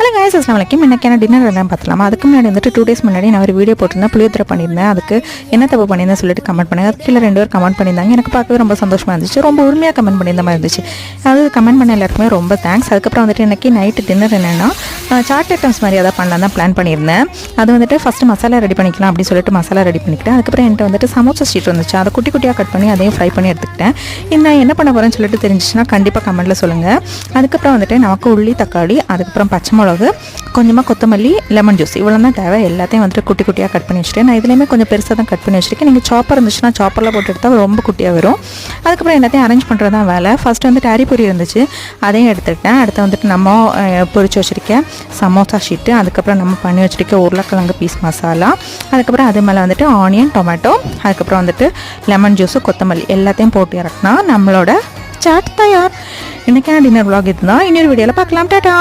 hello guys अस्सलाम वालेकुम இன்னைக்கான டின்னர் என்ன பார்த்தலாமா அதுக்கு முன்னாடி வந்துட்டு 2 டேஸ் முன்னாடி நான் ஒரு வீடியோ போட்டிருந்தேன் புளியோதரை பண்ணியிருந்தேன் அதுக்கு என்ன தப்பு பண்ணியிருந்தேன் சொல்லிட்டு கமெண்ட் பண்ணுங்க அதுக்கு கீழே 2 பேர் கமெண்ட் பண்ணியிருந்தாங்க எனக்கு பார்க்கவே ரொம்ப சந்தோஷமா இருந்துச்சு ரொம்ப உரிமையாக கமெண்ட் பண்ணியிருந்த மாதிரி இருந்துச்சு அது கமெண்ட் பண்ண எல்லாருக்குமே ரொம்ப தேங்க்ஸ் அதுக்கப்புறம் வந்துட்டு எனக்கு நைட்டு டின்னர் என்னென்னா சாட் ஐட்டம்ஸ் மாதிரி அதான் பண்ணலாம் தான் பிளான் பண்ணியிருந்தேன் அது வந்துட்டு ஃபஸ்ட்டு மசாலா ரெடி பண்ணிக்கலாம் அப்படின்னு சொல்லிட்டு மசாலா ரெடி பண்ணிக்கிட்டேன் அதுக்கப்புறம் என்கிட்ட வந்துட்டு சமோசா ஸ்ட்ரீட் வந்துச்சு அதை குட்டி குட்டியாக கட் பண்ணி அதையும் ஃப்ரை பண்ணி எடுத்துக்கிட்டேன் நான் என்ன பண்ண போகிறேன்னு சொல்லிட்டு தெரிஞ்சிச்சுன்னா கண்டிப்பாக கமெண்ட்டில் சொல்லுங்கள் அதுக்கப்புறம் வந்துட்டு நமக்கு உள்ளி தக்காளி அதுக்கப்புறம் பச்சை மிளகு கொஞ்சமாக கொத்தமல்லி லெமன் ஜூஸ் இவ்வளோ தான் தேவை எல்லாத்தையும் வந்துட்டு குட்டி குட்டியாக கட் பண்ணி வச்சுட்டேன் நான் இதுலேயுமே கொஞ்சம் பெருசாக தான் கட் பண்ணி வச்சுருக்கேன் நீங்கள் சாப்பர் இருந்துச்சுன்னா சாப்பரில் போட்டு எடுத்தால் ரொம்ப குட்டியாக வரும் அதுக்கப்புறம் எல்லாத்தையும் அரேஞ்ச் பண்ணுறது தான் வேலை ஃபஸ்ட்டு வந்துட்டு அரிப்பொரி இருந்துச்சு அதையும் எடுத்துக்கிட்டேன் அடுத்து வந்துட்டு நம்ம பொரிச்சு வச்சுருக்கேன் சமோசா ஷீட்டு அதுக்கப்புறம் நம்ம பண்ணி வச்சுருக்க உருளைக்கிழங்கு பீஸ் மசாலா அதுக்கப்புறம் அது மேலே வந்துட்டு ஆனியன் டொமேட்டோ அதுக்கப்புறம் வந்துட்டு லெமன் ஜூஸு கொத்தமல்லி எல்லாத்தையும் போட்டு இறக்குனா நம்மளோட சாட் தயார் இன்றைக்கான டின்னர் vlog இதுதான் இன்னொரு வீடியோவில் பார்க்கலாம் டாடா